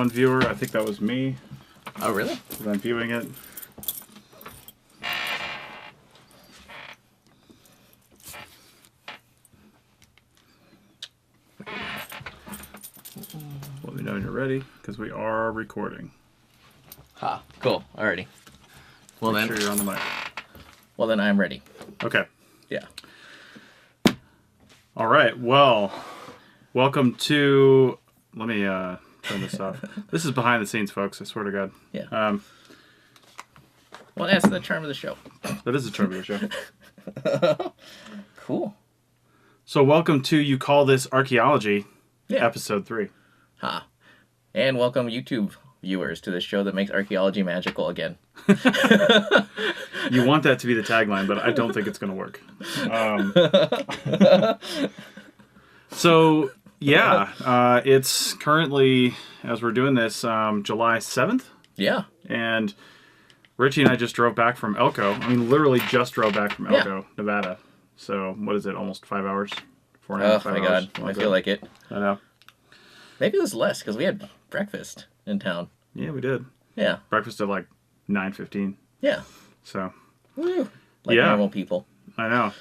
one viewer. I think that was me. Oh, really? Because I'm viewing it. Let me know when you're ready, because we are recording. Ha, cool. Alrighty. Well Make then, sure you're on the mic. well then I'm ready. Okay. Yeah. All right. Well, welcome to... Let me turn this off. This is behind the scenes, folks. I swear to God. Yeah. Well, that's the charm of the show. That is a charm of the show. Cool. So welcome to You Call This Archaeology, Yeah. episode 3. Ha. And welcome YouTube viewers to the show that makes archaeology magical again. You want that to be the tagline, but I don't think it's going to work. So, yeah, it's currently, as we're doing this, July 7th. Yeah. And Richie and I just drove back from Elko. I mean, literally just drove back from Elko, Nevada. So, what is it, almost 5 hours? 4.5 Oh, 5 my hours, God. I feel like it. I know. Maybe it was less, because we had breakfast in town. Yeah, we did. Yeah. Breakfast at like 9:15. Yeah. So, Woo. Like Yeah. normal people. I know.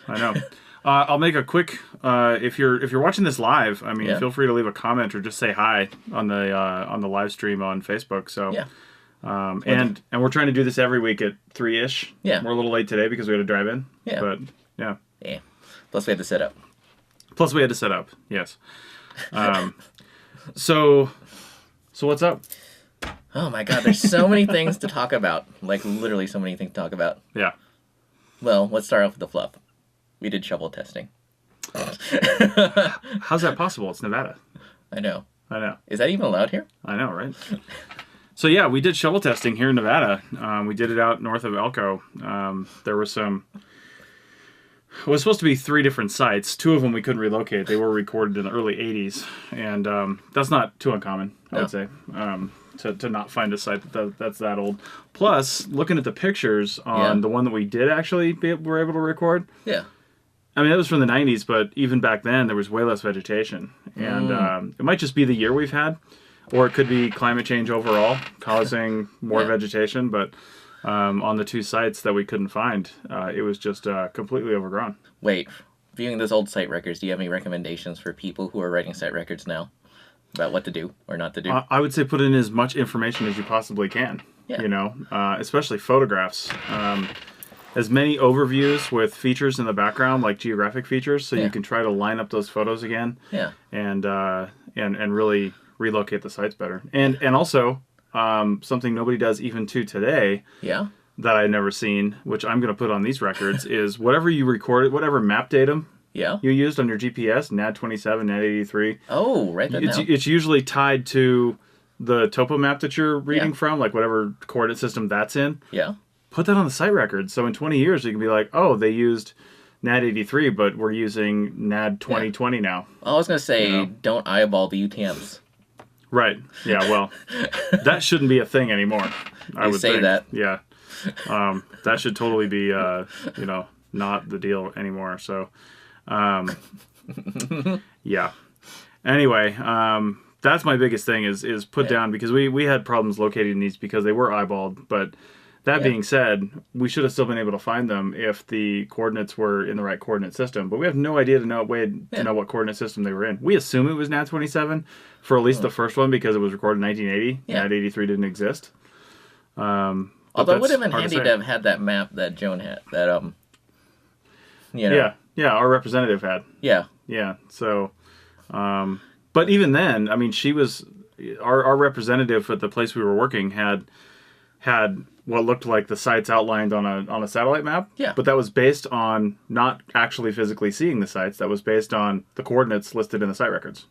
I'll make a quick. If you're watching this live, I mean, Yeah. feel free to leave a comment or just say hi on the live stream on Facebook. So, Yeah. and we're trying to do this every week at 3-ish. Yeah. We're a little late today because we had to drive in. Yeah. But yeah. Yeah. Plus we had to set up. Plus we had to set up. Yes. So what's up? Oh my God, there's so many things to talk about. Like, literally so many things to talk about. Yeah. Well, let's start off with the fluff. We did shovel testing. How's that possible? It's Nevada. I know. Is that even allowed here? I know, right? So yeah, we did shovel testing here in Nevada. We did it out north of Elko. There were some... It was supposed to be 3 different sites. 2 of them we couldn't relocate. They were recorded in the early 80s. And that's not too uncommon, I would say, to not find a site that's that old. Plus, looking at the pictures on the one that we did actually were able to record. Yeah. I mean, that was from the 90s, but even back then, there was way less vegetation. And it might just be the year we've had, or it could be climate change overall causing more vegetation. But on the 2 sites that we couldn't find, it was just completely overgrown. Wait, viewing those old site records, do you have any recommendations for people who are writing site records now about what to do or not to do? I would say put in as much information as you possibly can. Yeah. You know, especially photographs. As many overviews with features in the background, like geographic features, so you can try to line up those photos again. Yeah. And really relocate the sites better. And also, something nobody does even to today. Yeah. That I've never seen, which I'm going to put on these records, is whatever you recorded, whatever map datum you used on your GPS, NAD27, NAD83. Oh, write that down. It's usually tied to the topo map that you're reading from, like whatever coordinate system that's in. Yeah. Put that on the site record. So in 20 years, you can be like, oh, they used NAD83, but we're using NAD2020 now. I was going to say, don't eyeball the UTMs. Right. Yeah, well, that shouldn't be a thing anymore. I would say think. that. Yeah. That should totally be, not the deal anymore. So, yeah. Anyway, that's my biggest thing is put down, because we had problems locating these because they were eyeballed. But that being said, we should have still been able to find them if the coordinates were in the right coordinate system. But we have no idea to know what coordinate system they were in. We assume it was NAD27 for at least the first one because it was recorded in 1980. Yeah. NAD83 didn't exist. Although it would have been handy to have had that map that Joan had. That, Yeah, our representative had. Yeah. Yeah, so... but even then, I mean, she was... Our representative at the place we were working had what looked like the sites outlined on a satellite map. Yeah. But that was based on not actually physically seeing the sites. That was based on the coordinates listed in the site records.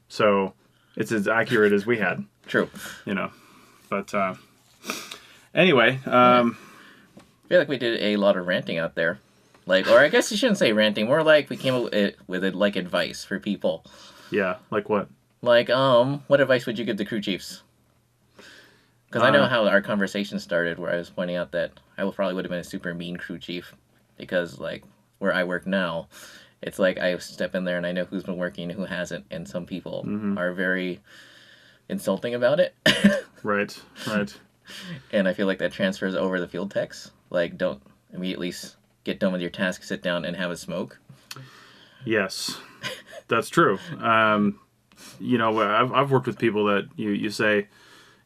So it's as accurate as we had. True. You know. But anyway. I feel like we did a lot of ranting out there. Like, or I guess you shouldn't say ranting. More like we came up with it like advice for people. Yeah. Like what? Like, what advice would you give the crew chiefs? Because I know how our conversation started, where I was pointing out that I probably would have been a super mean crew chief, because like where I work now, it's like I step in there and I know who's been working and who hasn't, and some people are very insulting about it. Right. Right. And I feel like that transfers over the field techs. Like, don't immediately get done with your task, sit down, and have a smoke. Yes, that's true. You know, I've worked with people that you say,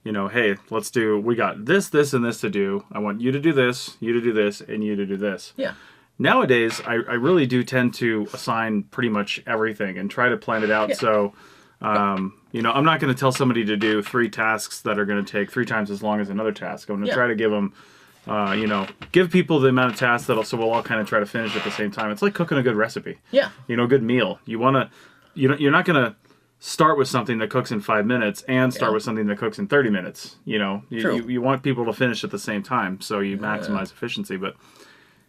you know, hey, we got this, this, and this to do. I want you to do this, you to do this, and you to do this. Yeah. Nowadays, I really do tend to assign pretty much everything and try to plan it out. Yeah. So, you know, I'm not going to tell somebody to do 3 tasks that are going to take 3 times as long as another task. I'm going to try to give them, you know, give people the amount of tasks that also we'll all kind of try to finish at the same time. It's like cooking a good recipe. Yeah. You know, a good meal. You want to, you're not going to start with something that cooks in 5 minutes and start with something that cooks in 30 minutes. You know, you want people to finish at the same time, so you maximize efficiency. But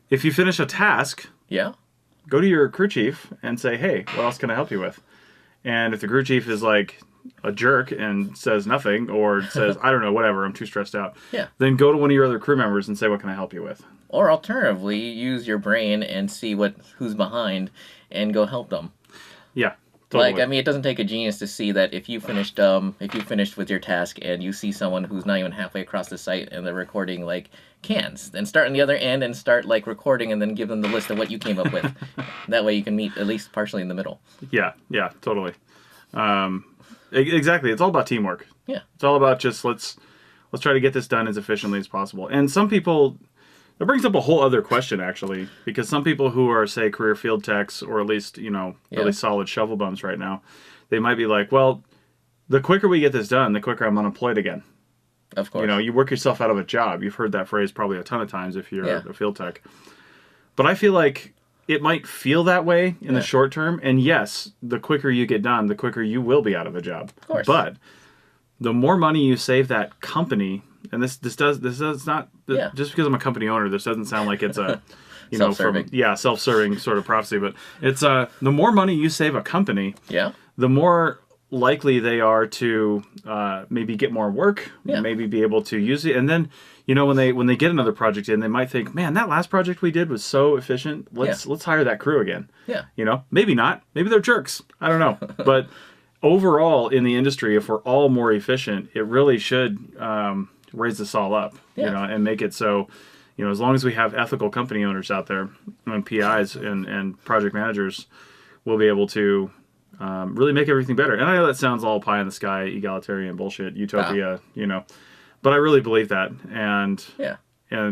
if you finish a task, go to your crew chief and say, hey, what else can I help you with? And if the crew chief is like a jerk and says nothing or says, I don't know, whatever, I'm too stressed out, then go to one of your other crew members and say, what can I help you with? Or alternatively, use your brain and see who's behind and go help them. Yeah. Totally. Like, I mean, it doesn't take a genius to see that if you finished with your task and you see someone who's not even halfway across the site and they're recording like cans, then start on the other end and start like recording and then give them the list of what you came up with. That way you can meet at least partially in the middle. Yeah, totally. Exactly. It's all about teamwork. Yeah. It's all about just let's try to get this done as efficiently as possible. And some people, that brings up a whole other question, actually, because some people who are, say, career field techs, or at least, you know, really solid shovel bums right now, they might be like, well, the quicker we get this done, the quicker I'm unemployed again. Of course. You know, you work yourself out of a job. You've heard that phrase probably a ton of times if you're a field tech. But I feel like it might feel that way in the short term. And yes, the quicker you get done, the quicker you will be out of a job. Of course. But the more money you save that company, and this does not just because I'm a company owner, this doesn't sound like it's a self-serving. Self-serving sort of prophecy, but it's the more money you save a company, the more likely they are to maybe get more work, maybe be able to use it, and then you know when they get another project in, they might think, man, that last project we did was so efficient. Let's hire that crew again. Yeah. You know, maybe not. Maybe they're jerks. I don't know, but overall in the industry, if we're all more efficient, it really should raise us all up, you know, and make it so, you know, as long as we have ethical company owners out there and PIs and project managers, we'll be able to really make everything better. And I know that sounds all pie in the sky, egalitarian bullshit, utopia, you know, but I really believe that. And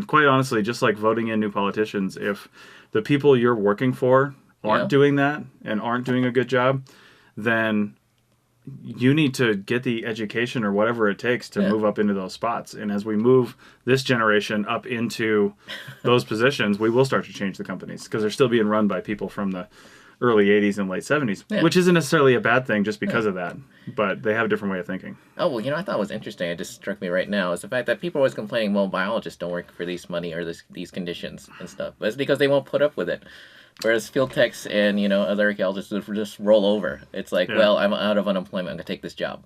quite honestly, just like voting in new politicians, if the people you're working for aren't doing that and aren't doing a good job, then you need to get the education or whatever it takes to move up into those spots. And as we move this generation up into those positions, we will start to change the companies because they're still being run by people from the early 80s and late 70s, which isn't necessarily a bad thing just because of that. But they have a different way of thinking. Oh, well, you know, I thought it was interesting. It just struck me right now is the fact that people are always complaining, well, biologists don't work for these money or these conditions and stuff. But it's because they won't put up with it. Whereas field techs and, you know, other archaeologists would just roll over. It's like, well, I'm out of unemployment. I'm going to take this job.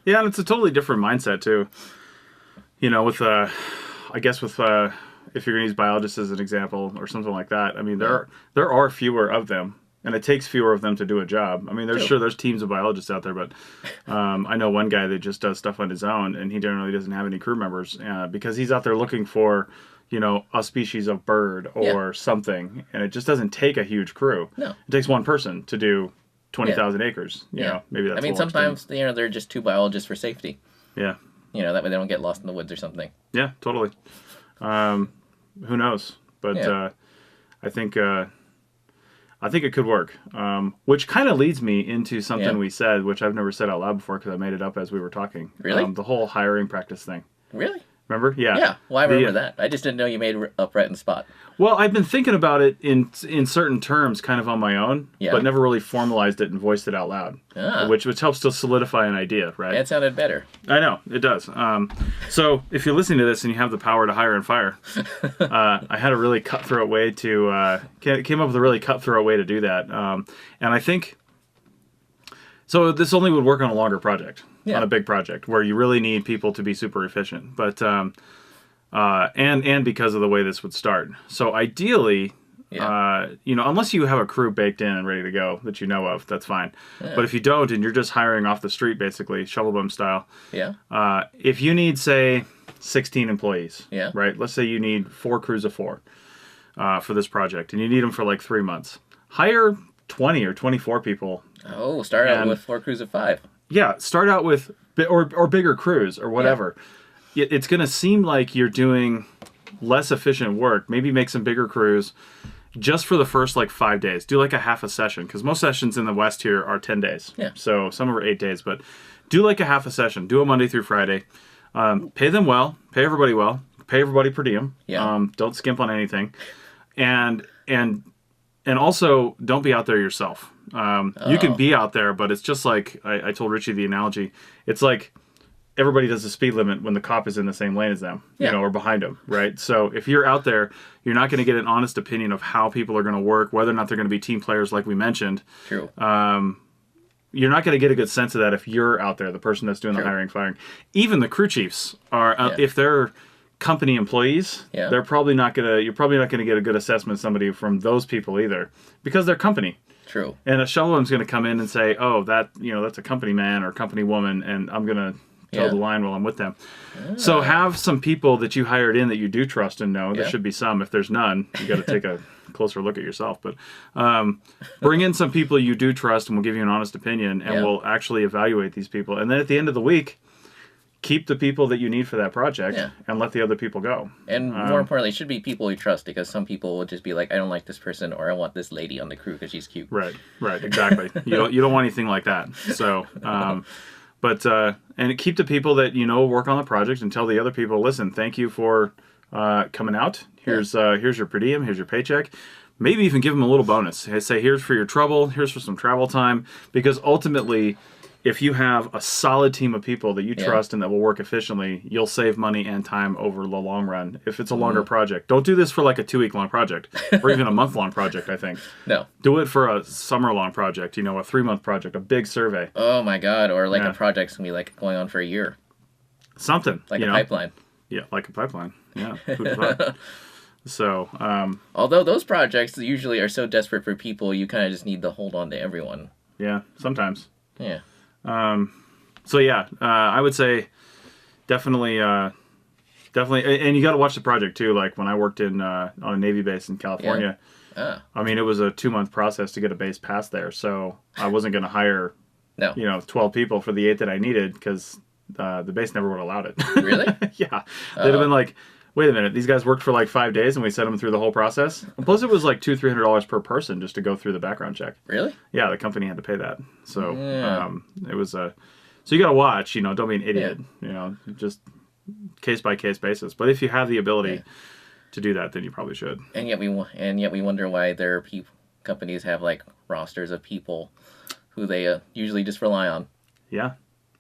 Yeah, and it's a totally different mindset, too. You know, with, I guess with, if you're going to use biologists as an example or something like that, I mean, there are fewer of them. And it takes fewer of them to do a job. I mean, there's teams of biologists out there, but I know one guy that just does stuff on his own, and he generally doesn't have any crew members because he's out there looking for, you know, a species of bird or something, and it just doesn't take a huge crew. No. It takes one person to do 20,000 acres. You know, maybe that's. I mean, sometimes you know they're just 2 biologists for safety. Yeah. You know, that way they don't get lost in the woods or something. Yeah, totally. Who knows? But I think it could work, which kind of leads me into something we said, which I've never said out loud before because I made it up as we were talking. Really? The whole hiring practice thing. Really? Remember? Yeah. Yeah. Well, I remember that. I just didn't know you made it up right in the spot. Well, I've been thinking about it in certain terms kind of on my own, but never really formalized it and voiced it out loud, which helps to solidify an idea, right? That sounded better. I know, it does. So if you're listening to this and you have the power to hire and fire, I had a really cutthroat way to, came up with a really cutthroat way to do that. And I think, so this only would work on a longer project, on a big project, where you really need people to be super efficient. But, and because of the way this would start. So ideally, Yeah. Unless you have a crew baked in and ready to go that you know of, that's fine. Yeah. But if you don't, and you're just hiring off the street, basically, shovel boom style, Yeah. if you need, say, 16 employees, Yeah. right? Let's say you need 4 crews of 4 for this project, and you need them for like 3 months. Hire 20 or 24 people. Oh, start out with 4 crews of 5. Yeah, start out with or bigger crews or whatever. It's going to seem like you're doing less efficient work. Maybe make some bigger crews just for the first like 5 days. Do like a half a session, because most sessions in the West here are 10 days. Yeah. So some are 8 days, but do like a half a session. Do a Monday through Friday. Pay them well. Pay everybody well. Pay everybody per diem. Yeah. Don't skimp on anything. And also don't be out there yourself. You can be out there, but it's just like I told Richie the analogy. It's like everybody does the speed limit when the cop is in the same lane as them, or behind them, right? So if you're out there, you're not going to get an honest opinion of how people are going to work, whether or not they're going to be team players like we mentioned. True. You're not going to get a good sense of that if you're out there, the person that's doing the hiring, firing. Even the crew chiefs are, if they're company employees, they're probably not going to. You're probably not going to get a good assessment of somebody from those people either, because they're company. True. And a shovelman's going to come in and say, "Oh, that's a company man or company woman," and I'm going to toe the line while I'm with them. So have some people that you hired in that you do trust and know. There should be some. If there's none, you got to take a closer look at yourself. But bring in some people you do trust, and we'll give you an honest opinion, and we'll actually evaluate these people. And then at the end of the week, keep the people that you need for that project and let the other people go. And more importantly, it should be people you trust, because some people will just be like, I don't like this person, or I want this lady on the crew because she's cute. Right, exactly. you don't want anything like that. So, and keep the people that work on the project, and tell the other people, listen, thank you for coming out. Here's your per diem, here's your paycheck. Maybe even give them a little bonus. Say, here's for your trouble, here's for some travel time, because ultimately, if you have a solid team of people that you trust and that will work efficiently, you'll save money and time over the long run if it's a longer project. Don't do this for like a 2-week-long project or even a month-long project, I think. No. Do it for a summer-long project, a 3-month project, a big survey. Oh, my God. Or like a project's going to be like going on for a year. Something. Like a pipeline. Yeah, like a pipeline. Yeah. Who'd have thought? So, although those projects usually are so desperate for people, you kind of just need to hold on to everyone. Yeah, sometimes. Yeah. I would say definitely, and you got to watch the project too. Like when I worked on a Navy base in California, I mean, it was a 2-month process to get a base passed there. So I wasn't going to hire, 12 people for the 8 that I needed, because the base never would have allowed it. Really? Yeah. They'd have been like, wait a minute, these guys worked for like 5 days and we sent them through the whole process. And plus it was like $200-300 per person just to go through the background check. Really? Yeah, the company had to pay that. So it was so you got to watch, don't be an idiot, just case by case basis. But if you have the ability to do that, then you probably should. And yet we wonder why their companies have like rosters of people who they usually just rely on. Yeah.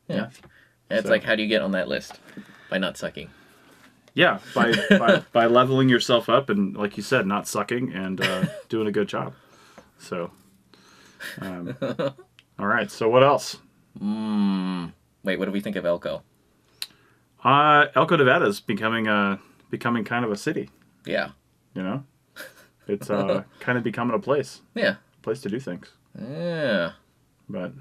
And it's like, how do you get on that list? By not sucking. Yeah, by leveling yourself up and, like you said, not sucking and doing a good job. So, all right. So what else? Wait, what do we think of Elko? Elko, Nevada is becoming kind of a city. Yeah. It's kind of becoming a place. Yeah. A place to do things. Yeah. But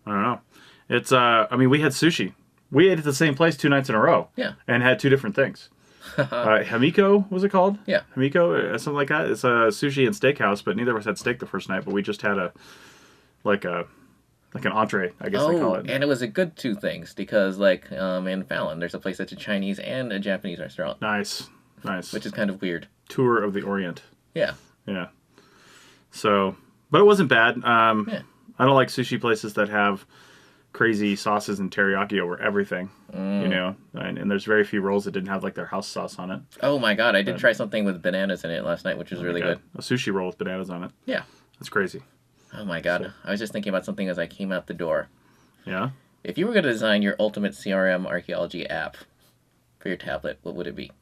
I don't know. It's we had sushi. We ate at the same place 2 nights in a row. Yeah. And had 2 different things. Hamiko, was it called? Yeah. Hamiko, something like that. It's a sushi and steakhouse, but neither of us had steak the first night, but we just had an entree, I guess they call it. And it was a good 2 things, because like in Fallon, there's a place that's a Chinese and a Japanese restaurant. Nice. Which is kind of weird. Tour of the Orient. Yeah. Yeah. So, but it wasn't bad. I don't like sushi places that have crazy sauces and teriyaki over everything, and there's very few rolls that didn't have like their house sauce on it. Oh my God, I did try something with bananas in it last night, which was really good. A sushi roll with bananas on it. Yeah. That's crazy. Oh my God. So, I was just thinking about something as I came out the door. Yeah? If you were going to design your ultimate CRM archaeology app for your tablet, what would it be?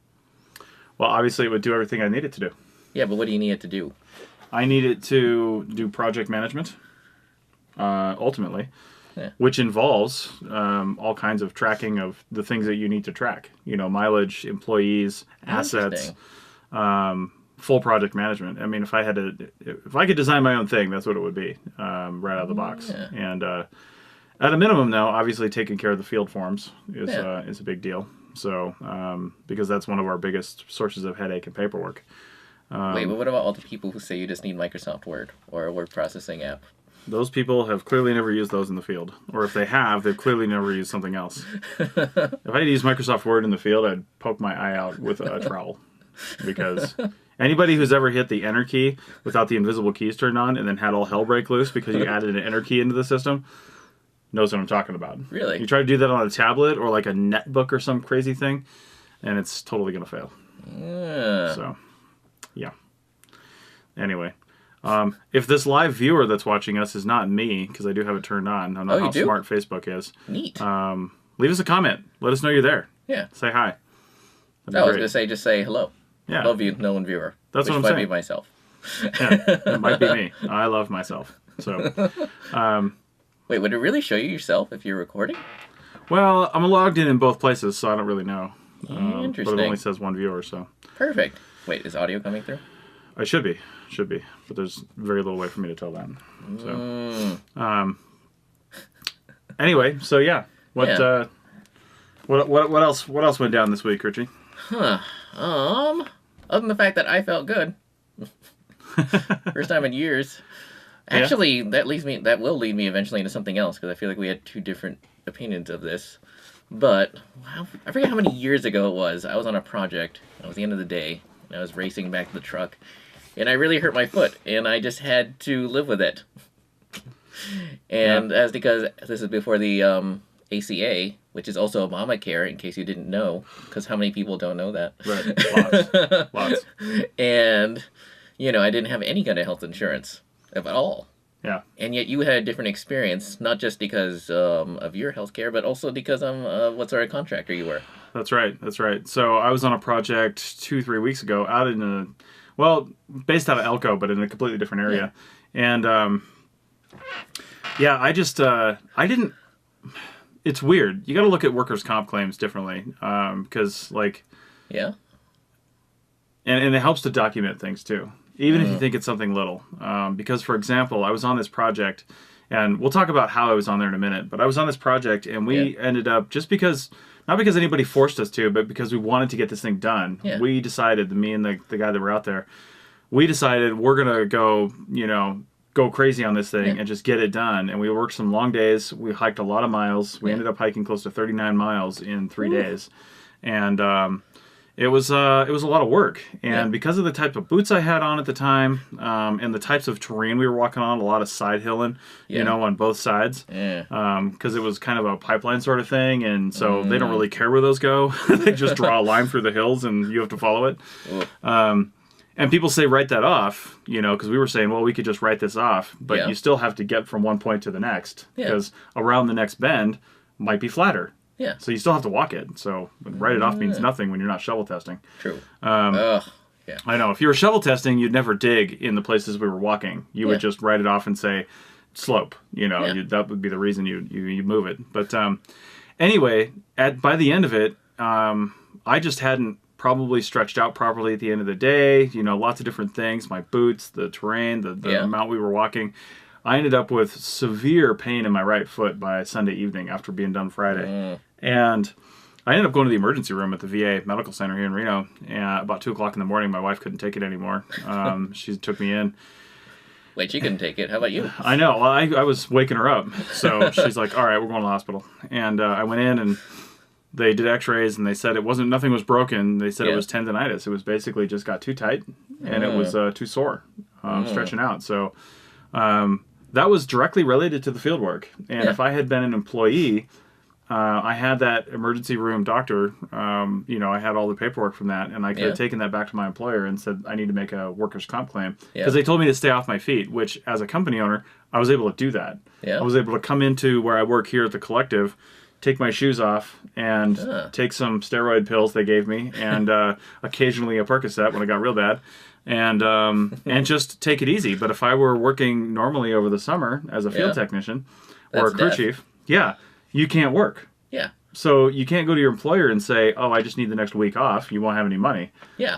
Well, obviously it would do everything I need it to do. Yeah, but what do you need it to do? I need it to do project management, ultimately. Yeah. Which involves all kinds of tracking of the things that you need to track. Mileage, employees, assets, full project management. I mean, if I could design my own thing, that's what it would be, right out of the box. Yeah. And at a minimum, though, obviously taking care of the field forms is a big deal. So because that's one of our biggest sources of headache and paperwork. Wait, but what about all the people who say you just need Microsoft Word or a word processing app? Those people have clearly never used those in the field. Or if they have, they've clearly never used something else. If I had to use Microsoft Word in the field, I'd poke my eye out with a trowel. Because anybody who's ever hit the enter key without the invisible keys turned on and then had all hell break loose because you added an enter key into the system knows what I'm talking about. Really? You try to do that on a tablet or like a netbook or some crazy thing, and it's totally going to fail. Yeah. So, yeah. Anyway. If this live viewer that's watching us is not me, because I do have it turned on, I don't know how smart Facebook is. Neat. Leave us a comment. Let us know you're there. Yeah. Say hi. I was going to say, just say hello. Yeah. Love you, known viewer. That's what I'm saying. Which might be myself. Yeah, it might be me. I love myself. So, wait, would it really show you yourself if you're recording? Well, I'm logged in both places, so I don't really know. Interesting. But it only says one viewer, so. Perfect. Wait, is audio coming through? I should be, but there's very little way for me to tell that. So, anyway, so yeah, what else went down this week, Richie? Other than the fact that I felt good, first time in years. Actually, that will lead me eventually into something else because I feel like we had two different opinions of this. But I forget how many years ago it was. I was on a project. It was the end of the day. And I was racing back to the truck. And I really hurt my foot, and I just had to live with it. And that's because this is before the ACA, which is also Obamacare, in case you didn't know, because how many people don't know that? Right, lots. And, I didn't have any kind of health insurance at all. Yeah. And yet you had a different experience, not just because of your health care, but also because of what sort of contractor you were. That's right. So I was on a project 2-3 weeks ago out in based out of Elko, but in a completely different area. Yeah. And, I just, I didn't, it's weird. You got to look at workers' comp claims differently. Because, Yeah. And it helps to document things, too. Even if you think it's something little. Because, for example, I was on this project, and we'll talk about how I was on there in a minute, but I was on this project, and we ended up, not because anybody forced us to, but because we wanted to get this thing done. Yeah. We decided, me and the guy that were out there, we decided we're going to go crazy on this thing and just get it done. And we worked some long days. We hiked a lot of miles. We ended up hiking close to 39 miles in 3 days. And it was a lot of work. And because of the type of boots I had on at the time and the types of terrain we were walking on, a lot of side hilling, on both sides. Yeah. Because it was kind of a pipeline sort of thing. And so they don't really care where those go. They just draw a line through the hills and you have to follow it. And people say write that off, because we were saying, well, we could just write this off. But you still have to get from one point to the next. Because around the next bend might be flatter. Yeah. So you still have to walk it. So write it off means nothing when you're not shovel testing. True. Yeah. I know. If you were shovel testing, you'd never dig in the places we were walking. You would just write it off and say slope. That would be the reason you move it. But anyway, by the end of it, I just hadn't probably stretched out properly at the end of the day. Lots of different things. My boots, the terrain, the amount we were walking. I ended up with severe pain in my right foot by Sunday evening after being done Friday. And I ended up going to the emergency room at the VA Medical Center here in Reno. And about 2 o'clock in the morning, my wife couldn't take it anymore. She took me in. Wait, she couldn't take it. How about you? I know. Well, I was waking her up. So she's like, all right, we're going to the hospital. And I went in and they did x-rays and they said nothing was broken. They said it was tendonitis. It was basically just got too tight and it was too sore, stretching out. So that was directly related to the field work. And if I had been an employee, I had that emergency room doctor, I had all the paperwork from that, and I could have taken that back to my employer and said, I need to make a workers' comp claim. Because they told me to stay off my feet, which, as a company owner, I was able to do that. I was able to come into where I work here at the collective, take my shoes off, and take some steroid pills they gave me, and occasionally a Percocet when it got real bad. And just take it easy. But if I were working normally over the summer as a field technician or a crew chief, you can't work. Yeah. So you can't go to your employer and say, "Oh, I just need the next week off." You won't have any money. Yeah.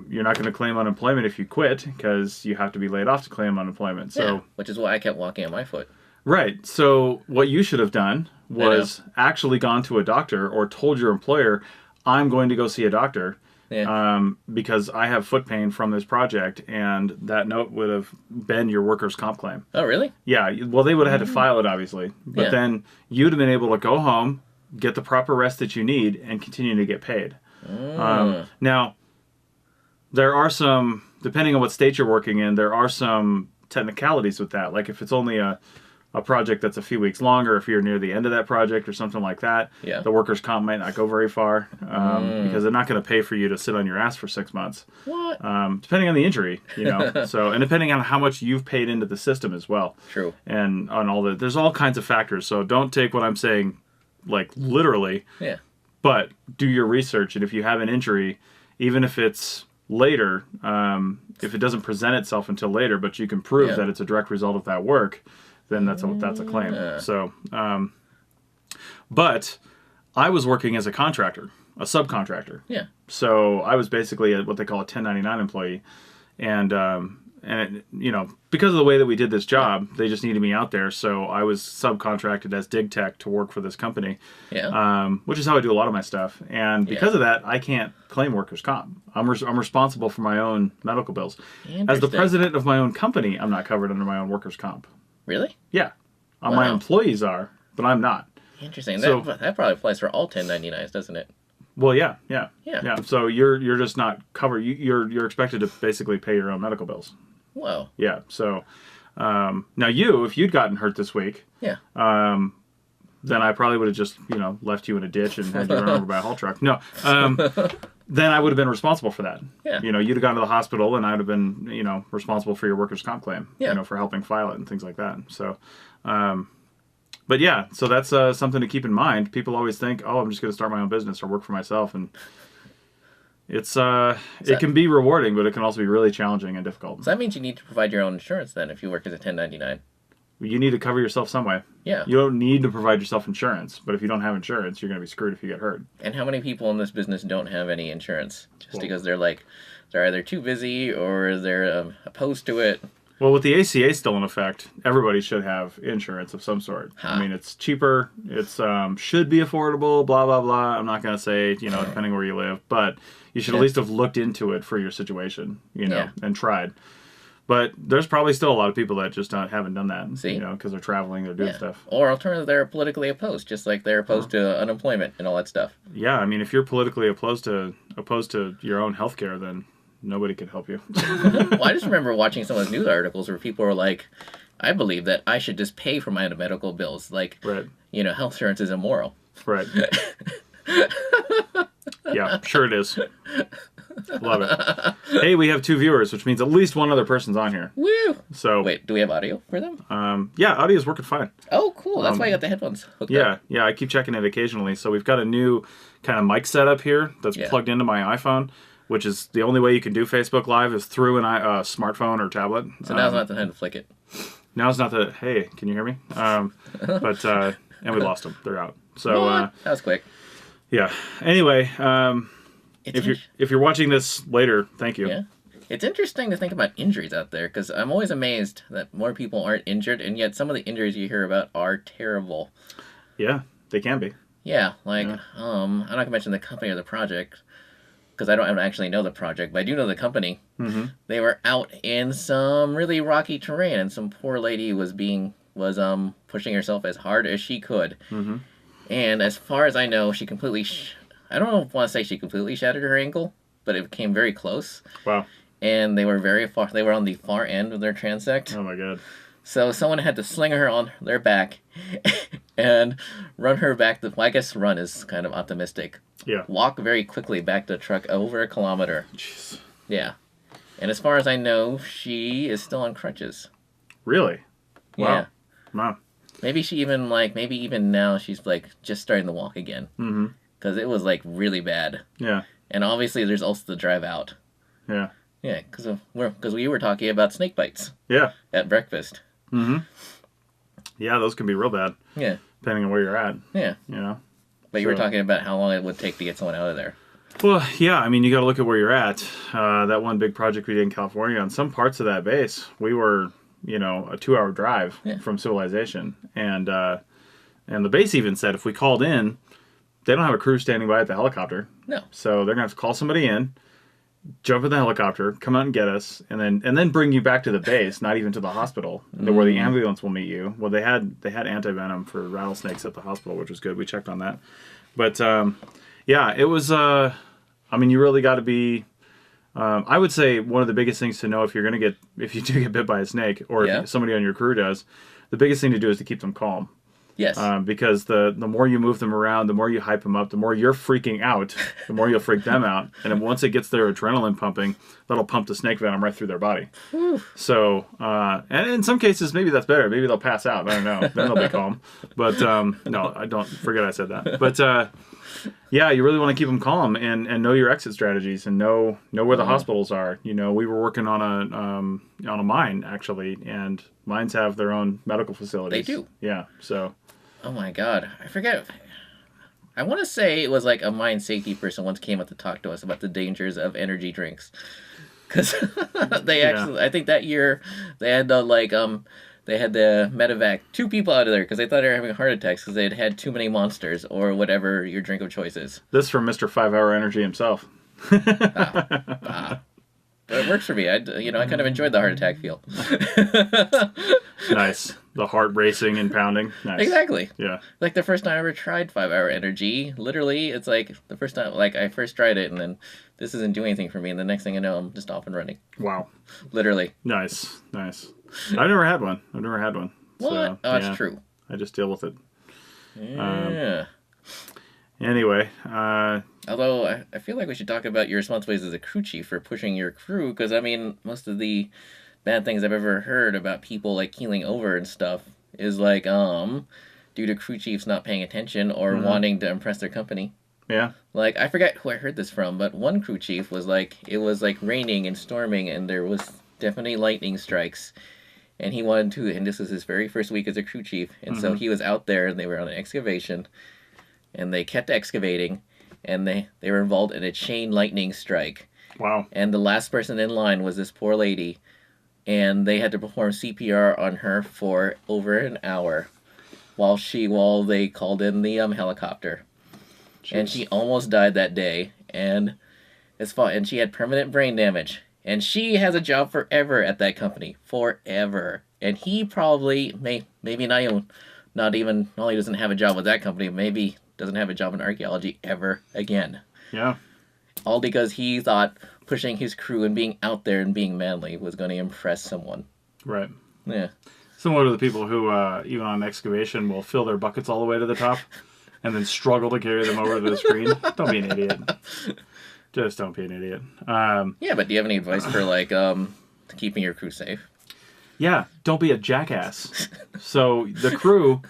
You're not going to claim unemployment if you quit because you have to be laid off to claim unemployment. So, Yeah, which is why I kept walking on my foot. right. So what you should have done was actually gone to a doctor or told your employer, "I'm going to go see a doctor." Yeah. Because I have foot pain from this project, and that note would have been your workers' comp claim. Oh, really? Yeah, well, they would have had to file it, obviously. But then you'd have been able to go home, get the proper rest that you need, and continue to get paid. Now, there are some, depending on what state you're working in, there are some technicalities with that. Like if it's only a project that's a few weeks longer, if you're near the end of that project or something like that, the workers' comp might not go very far because they're not going to pay for you to sit on your ass for 6 months. What? Depending on the injury, you know. So, and depending on how much you've paid into the system as well. True. And on all there's all kinds of factors. So don't take what I'm saying like literally. Yeah. But do your research, and if you have an injury, even if it's later, if it doesn't present itself until later, but you can prove that it's a direct result of that work, then that's a claim. So, but I was working as a contractor, a subcontractor. Yeah. So I was basically what they call a 1099 employee, and you know, because of the way that we did this job, they just needed me out there. So I was subcontracted as dig tech to work for this company. Yeah. Which is how I do a lot of my stuff, and because of that, I can't claim workers' comp. I'm responsible for my own medical bills. As the president of my own company, I'm not covered under my own workers' comp. Really? Yeah. My employees are, but I'm not. Interesting. So, that probably applies for all 1099s, doesn't it? Well, yeah. Yeah. So you're just not covered. You're expected to basically pay your own medical bills. Whoa. Yeah. So now if you'd gotten hurt this week, then I probably would have just left you in a ditch and had you run over by a haul truck. No. Then I would have been responsible for that. Yeah. You'd have gone to the hospital, and I would have been, responsible for your workers' comp claim. Yeah. For helping file it and things like that. So, but yeah, so that's something to keep in mind. People always think, oh, I'm just going to start my own business or work for myself, and it can be rewarding, but it can also be really challenging and difficult. So that means you need to provide your own insurance then if you work as a 1099. You need to cover yourself some way. Yeah. You don't need to provide yourself insurance, but if you don't have insurance, you're going to be screwed if you get hurt. And how many people in this business don't have any insurance? Just because they're either too busy or they're opposed to it. Well, with the ACA still in effect, everybody should have insurance of some sort. I mean, it's cheaper, it's should be affordable, blah, blah, blah. I'm not going to say, depending where you live, but you should at least have looked into it for your situation, and tried. But there's probably still a lot of people that just haven't done that, because they're traveling, they're doing stuff. Or alternatively, they're politically opposed, just like they're opposed to unemployment and all that stuff. Yeah, I mean, if you're politically opposed to your own health care, then nobody can help you. Well, I just remember watching some of those news articles where people were like, I believe that I should just pay for my medical bills. Like, right. Health insurance is immoral. Right. Yeah, sure it is. Love it. Hey, we have 2 viewers, which means at least one other person's on here. Woo! So wait, do we have audio for them? Yeah, audio's working fine. Oh, cool. That's why I got the headphones hooked up. Yeah, I keep checking it occasionally. So we've got a new kind of mic setup here that's plugged into my iPhone, which is the only way you can do Facebook Live is through an smartphone or tablet. So now's not the time to flick it. Now's not the, hey, can you hear me? But and we lost them. They're out. So that was quick. Yeah. Anyway, if you're watching this later, thank you. Yeah. It's interesting to think about injuries out there because I'm always amazed that more people aren't injured, and yet some of the injuries you hear about are terrible. Yeah, they can be. Yeah, I'm not gonna mention the company or the project because I don't actually know the project, but I do know the company. Mm-hmm. They were out in some really rocky terrain, and some poor lady was pushing herself as hard as she could. Mm-hmm. And as far as I know, she completely, I don't want to say she completely shattered her ankle, but it came very close. Wow. And they were they were on the far end of their transect. Oh my God. So someone had to sling her on their back and run her back. I guess run is kind of optimistic. Yeah. Walk very quickly back to the truck over 1 kilometer. Jeez. Yeah. And as far as I know, she is still on crutches. Really? Wow. Yeah. Wow. Maybe even now she's just starting to walk again. Mm-hmm. Because it was really bad. Yeah. And obviously there's also the drive out. Yeah. Yeah, because we were talking about snake bites. Yeah. At breakfast. Mm-hmm. Yeah, those can be real bad. Yeah. Depending on where you're at. Yeah. But you were talking about how long it would take to get someone out of there. Well, yeah, I mean, you got to look at where you're at. That one big project we did in California, on some parts of that base, we were, a 2-hour drive from civilization. And the base even said if we called in, they don't have a crew standing by at the helicopter. No. So they're going to have to call somebody in, jump in the helicopter, come out and get us, and then bring you back to the base, not even to the hospital, where the ambulance will meet you. Well, they had anti-venom for rattlesnakes at the hospital, which was good. We checked on that. But, yeah, it was... you really got to be. I would say one of the biggest things to know if you do get bit by a snake, or if somebody on your crew does, the biggest thing to do is to keep them calm. Yes. Because the more you move them around, the more you hype them up, the more you're freaking out, the more you'll freak them out. And then once it gets their adrenaline pumping, that'll pump the snake venom right through their body. So, and in some cases, maybe that's better. Maybe they'll pass out. I don't know. Then they'll be calm. But no, I don't. Forget I said that. But yeah, you really want to keep them calm and know your exit strategies and know where the hospitals are. We were working on a mine actually, and mines have their own medical facilities. They do. Yeah. So. Oh my God, I forget. I want to say it was like a mine safety person once came up to talk to us about the dangers of energy drinks, because they actually, I think that year they had the medevac 2 people out of there because they thought they were having heart attacks because they had had too many monsters or whatever your drink of choice is. This from Mr. 5-Hour Energy himself. But it works for me. I kind of enjoyed the heart attack feel. Nice. The heart racing and pounding. Nice. Exactly. Yeah. Like the first time I ever tried 5-Hour Energy, literally, it's like the first time, like I first tried it and then this isn't doing anything for me. And the next thing I know, I'm just off and running. Wow. Literally. Nice. I've never had one. What? So, oh, that's true. I just deal with it. Yeah. Anyway. Although, I feel like we should talk about your responsibilities as a crew chief for pushing your crew, because, most of the bad things I've ever heard about people, like, keeling over and stuff is, like, due to crew chiefs not paying attention or wanting to impress their company. Yeah. Like, I forget who I heard this from, but one crew chief was, like, it was, like, raining and storming, and there was definitely lightning strikes. And he wanted to, and this was his very first week as a crew chief, and so he was out there, and they were on an excavation, and they kept excavating, and they were involved in a chain lightning strike. Wow. And the last person in line was this poor lady, and they had to perform CPR on her for over an hour while they called in the helicopter. Jeez. And she almost died that day, and she had permanent brain damage. And she has a job forever at that company. Forever. And he probably not only doesn't have a job with that company, maybe doesn't have a job in archaeology ever again. Yeah. All because he thought pushing his crew and being out there and being manly was going to impress someone. Right. Yeah. Similar to the people who, even on excavation, will fill their buckets all the way to the top and then struggle to carry them over to the screen. Don't be an idiot. Just don't be an idiot. Yeah, but do you have any advice for, keeping your crew safe? Yeah, don't be a jackass. So the crew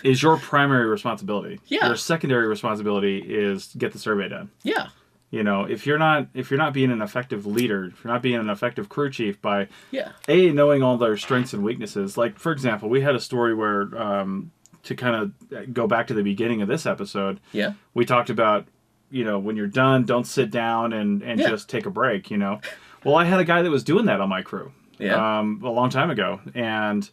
is your primary responsibility. Yeah. Your secondary responsibility is get the survey done. Yeah. If you're not being an effective leader, if you're not being an effective crew chief by knowing all their strengths and weaknesses. Like, for example, we had a story where to kind of go back to the beginning of this episode. Yeah. We talked about when you're done, don't sit down and just take a break. Well, I had a guy that was doing that on my crew. Yeah. A long time ago, and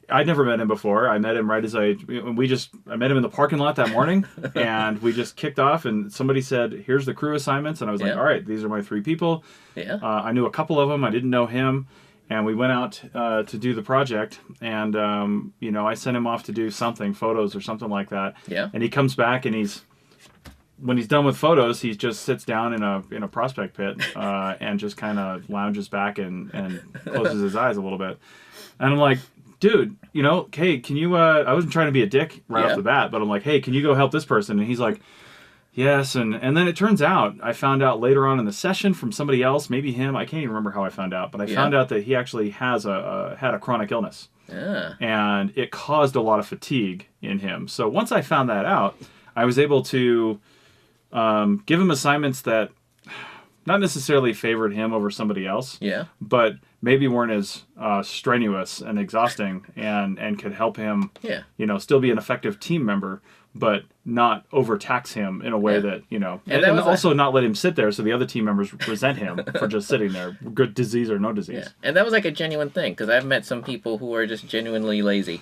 I'd never met him before. I met him right as I met him in the parking lot that morning, and we just kicked off. And somebody said, "Here's the crew assignments," and I was like, "All right, these are my 3 people." Yeah. I knew a couple of them. I didn't know him, and we went out to do the project. And I sent him off to do something, photos or something like that. Yeah. And he comes back, and when he's done with photos, he just sits down in a prospect pit and just kind of lounges back and closes his eyes a little bit. And I'm like, dude, hey, can you, I wasn't trying to be a dick right off the bat, but I'm like, hey, can you go help this person? And he's like, yes. And then it turns out, I found out later on in the session from somebody else, maybe him, I can't even remember how I found out, but I found out that he actually had a chronic illness. Yeah. And it caused a lot of fatigue in him. So once I found that out, I was able to give him assignments that not necessarily favored him over somebody else, but maybe weren't as strenuous and exhausting and could help him, still be an effective team member but not overtax him in a way that, you know, and that was also not let him sit there so the other team members resent him for just sitting there, good disease or no disease. Yeah. And that was like a genuine thing, because I've met some people who are just genuinely lazy.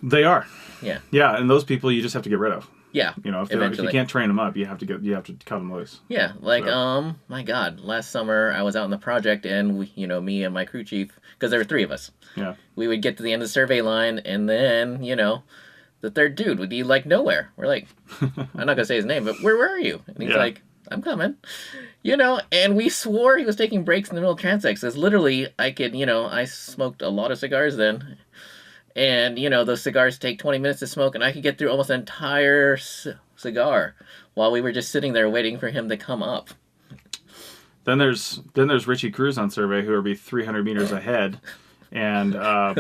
They are. Yeah. Yeah, and those people you just have to get rid of. Yeah. You know, if you can't train them up, you have to cut them loose. Yeah, like my God, last summer I was out on the project, and we, you know, me and my crew chief, because there were 3 of us. Yeah. We would get to the end of the survey line, and then, you know, the third dude would be like nowhere. We're like, I'm not gonna say his name, but where were you? And he's like, I'm coming. You know, and we swore he was taking breaks in the middle of transects. Because literally, I could, you know, I smoked a lot of cigars then. And, you know, those cigars take 20 minutes to smoke, and I could get through almost an entire cigar while we were just sitting there waiting for him to come up. Then there's Richie Cruz on survey, who will be 300 meters ahead and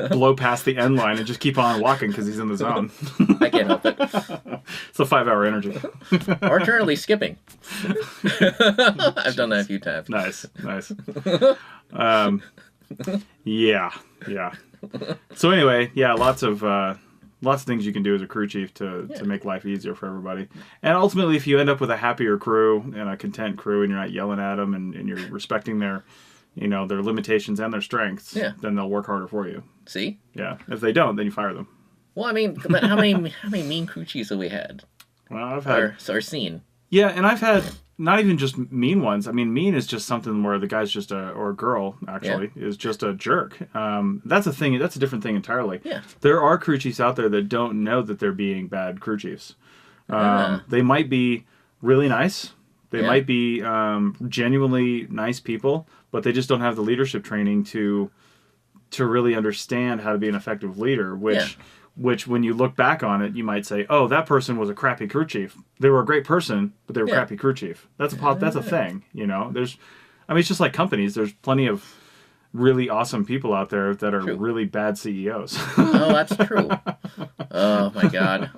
blow past the end line and just keep on walking because he's in the zone. I can't help it. It's a 5-hour energy. Or currently skipping. I've done that a few times. Nice. Yeah. So anyway, yeah, lots of things you can do as a crew chief to make life easier for everybody. And ultimately, if you end up with a happier crew and a content crew, and you're not yelling at them, and you're respecting their, you know, their limitations and their strengths, then they'll work harder for you. See? Yeah. If they don't, then you fire them. Well, I mean, but how many mean crew chiefs have we had? Well, I've had or seen. Yeah, and I've had not even just mean ones. I mean, mean is just something where the guy's just or a girl, actually, is just a jerk. That's a thing. That's a different thing entirely. Yeah. There are crew chiefs out there that don't know that they're being bad crew chiefs. They might be really nice. They might be genuinely nice people, but they just don't have the leadership training to really understand how to be an effective leader, which when you look back on it, you might say, oh, that person was a crappy crew chief. They were a great person, but they were a crappy crew chief. That's a thing, you know. It's just like companies. There's plenty of really awesome people out there that are really bad CEOs. Oh, that's true. Oh, my God.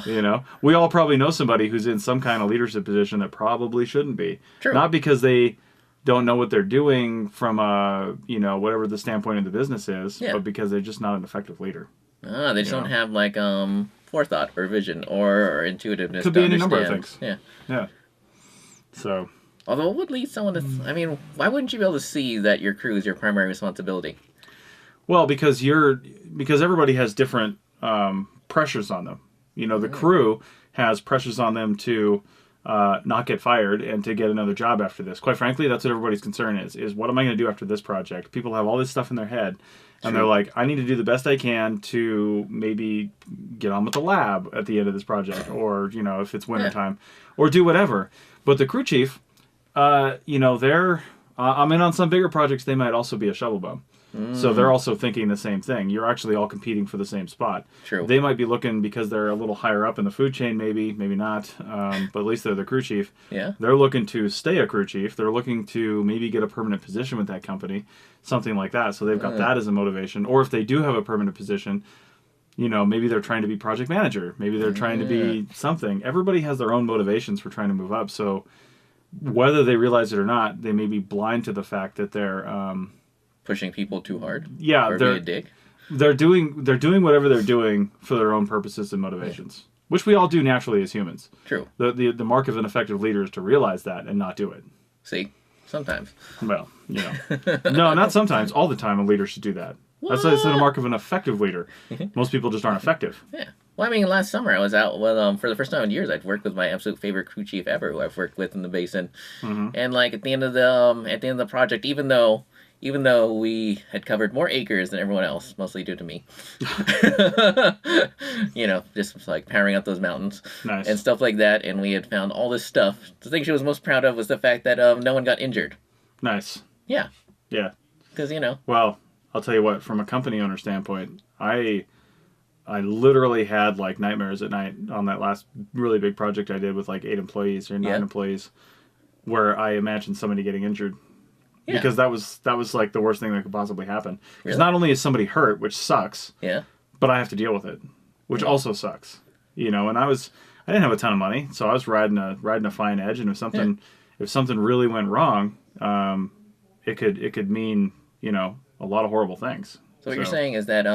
You know, we all probably know somebody who's in some kind of leadership position that probably shouldn't be. True. Not because they don't know what they're doing from a, you know, whatever the standpoint of the business is, but because they're just not an effective leader. They just don't have like forethought or vision or intuitiveness. Could be any number of things. Yeah. So. Although it would lead someone to, I mean, why wouldn't you be able to see that your crew is your primary responsibility? Well, because everybody has different pressures on them. You know, the crew has pressures on them to not get fired and to get another job after this. Quite frankly, that's what everybody's concern is what am I going to do after this project? People have all this stuff in their head, and they're like, I need to do the best I can to maybe get on with the lab at the end of this project, or, you know, if it's wintertime, or do whatever. But the crew chief, you know, they're, I'm in on some bigger projects, they might also be a shovel bum. So they're also thinking the same thing. You're actually all competing for the same spot. True. They might be looking because they're a little higher up in the food chain, maybe not. But at least they're the crew chief. Yeah. They're looking to stay a crew chief. They're looking to maybe get a permanent position with that company, something like that. So they've got that as a motivation. Or if they do have a permanent position, you know, maybe they're trying to be project manager. Maybe they're trying to be something. Everybody has their own motivations for trying to move up. So whether they realize it or not, they may be blind to the fact that they're pushing people too hard. Yeah, or they're be a dick. They're doing whatever they're doing for their own purposes and motivations, which we all do naturally as humans. True. The mark of an effective leader is to realize that and not do it. See, sometimes. Well, you know, no, not sometimes. All the time, a leader should do that. That's the mark of an effective leader. Most people just aren't effective. Yeah. Well, I mean, last summer I was out with, for the first time in years, I'd worked with my absolute favorite crew chief ever, who I've worked with in the basin. And like at the end of the project, even though we had covered more acres than everyone else, mostly due to me, you know, just like powering up those mountains and stuff like that, and we had found all this stuff. The thing she was most proud of was the fact that no one got injured. Nice. Yeah. Yeah. Because, you know. Well, I'll tell you what, from a company owner standpoint, I literally had like nightmares at night on that last really big project I did with like 8 employees or 9 employees, where I imagined somebody getting injured. Yeah. Because that was like the worst thing that could possibly happen. Because not only is somebody hurt, which sucks, but I have to deal with it, which also sucks. You know, and I didn't have a ton of money, so I was riding a fine edge, and if something really went wrong, it could mean, you know, a lot of horrible things. So what you're saying is that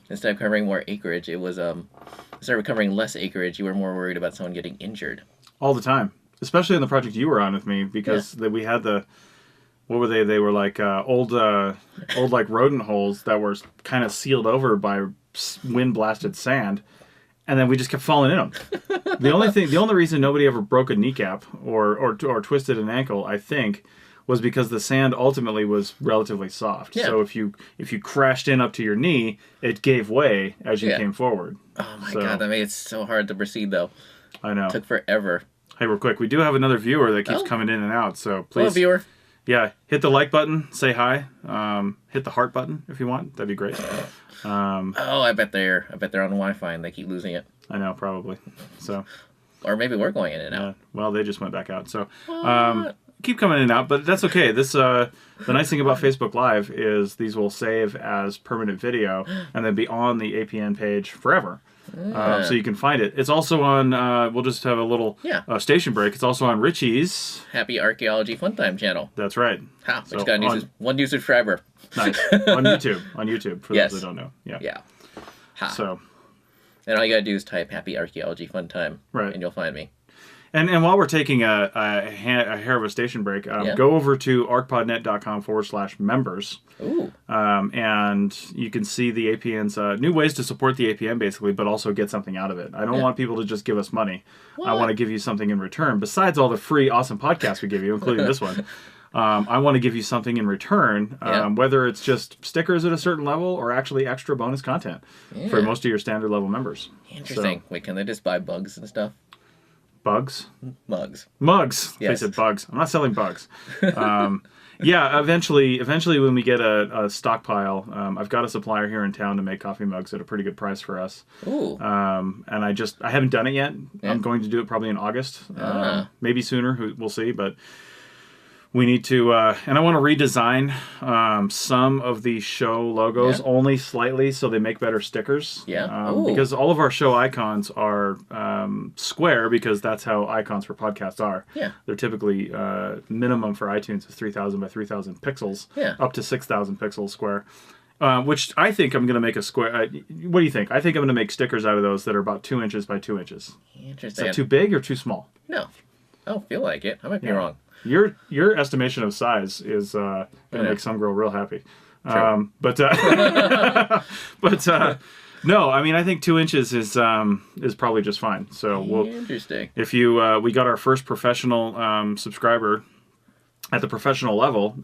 instead of covering more acreage, it was instead of covering less acreage, you were more worried about someone getting injured. All the time, especially in the project you were on with me, because we had the, what were they? They were like old like rodent holes that were kind of sealed over by wind blasted sand, and then we just kept falling in them. The only reason nobody ever broke a kneecap or twisted an ankle, I think, was because the sand ultimately was relatively soft. Yeah. So if you crashed in up to your knee, it gave way as you came forward. Oh my god, that made it so hard to proceed though. I know. It took forever. Hey, real quick, we do have another viewer that keeps coming in and out, so please. Hello, viewer. Yeah, hit the like button, say hi, hit the heart button if you want. That'd be great. I bet they're on Wi-Fi and they keep losing it. I know, probably. So. Or maybe we're going in and out. Well, they just went back out. So keep coming in and out, but that's okay. This the nice thing about Facebook Live is these will save as permanent video and then be on the APN page forever. So you can find it. It's also on, we'll just have a little station break. It's also on Richie's Happy Archaeology Fun Time channel. That's right. Ha, so got one new subscriber. Nice. On YouTube, for those that don't know. Yeah. Ha. So. And all you gotta do is type Happy Archaeology Fun Time, right, and you'll find me. And while we're taking a hair of a station break, go over to arcpodnet.com/members. Ooh. And you can see the APN's new ways to support the APN, basically, but also get something out of it. I don't want people to just give us money. I want to give you something in return. Besides all the free, awesome podcasts we give you, including this one, I want to give you something in return, whether it's just stickers at a certain level or actually extra bonus content for most of your standard level members. Interesting. So, wait, can they just buy bugs and stuff? Bugs? Mugs. Yes. They said bugs. I'm not selling bugs. Eventually when we get a stockpile, I've got a supplier here in town to make coffee mugs at a pretty good price for us. Ooh. And I haven't done it yet. I'm going to do it probably in August. Maybe sooner. We'll see. But we need to, and I want to redesign some of the show logos only slightly so they make better stickers. Because all of our show icons are square because that's how icons for podcasts are. They're typically, minimum for iTunes is 3,000 by 3,000 pixels, up to 6,000 pixels square. Which I think I'm going to make a square. What do you think? I think I'm going to make stickers out of those that are about 2 inches by 2 inches. Interesting. Is that too big or too small? No. I don't feel like it. I might be wrong. Your estimation of size is going to make some girl real happy. No, I mean I think 2 inches is probably just fine. So interesting. If you we got our first professional subscriber at the professional level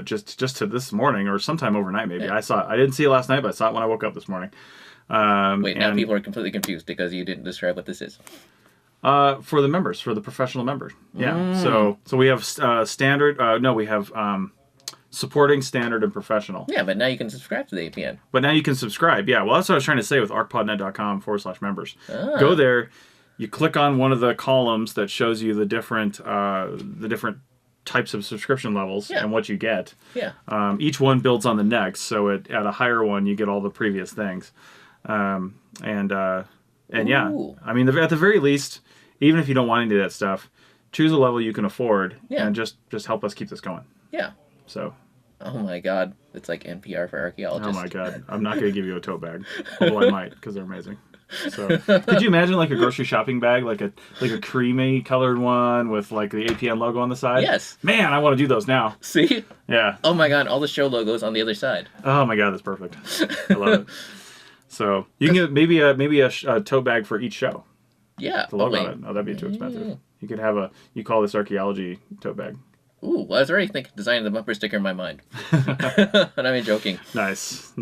just to this morning or sometime overnight maybe. I saw it. I didn't see it last night, but I saw it when I woke up this morning. Wait, now people are completely confused because you didn't describe what this is. For the members, for the professional members. Yeah. So we have standard. We have supporting, standard, and professional. Yeah, but now you can subscribe to the APN. But now you can subscribe. Yeah. Well, that's what I was trying to say with arcpodnet.com/members. Go there. You click on one of the columns that shows you the different types of subscription levels and what you get. Yeah. Each one builds on the next. So at a higher one, you get all the previous things. I mean, at the very least, even if you don't want any of that stuff, choose a level you can afford and just help us keep this going. Yeah. So. Oh my God, it's like NPR for archaeologists. Oh my God, I'm not going to give you a tote bag, although I might because they're amazing. So, could you imagine like a grocery shopping bag, like a creamy colored one with like the APN logo on the side? Yes. Man, I want to do those now. See? Yeah. Oh my God, all the show logos on the other side. Oh my God, that's perfect. I love it. So you can get maybe a tote bag for each show. Yeah. The logo on it. Oh, that'd be too expensive. You could have you call this archaeology tote bag. Ooh, well, I was already designing the bumper sticker in my mind. And I'm even joking. Nice.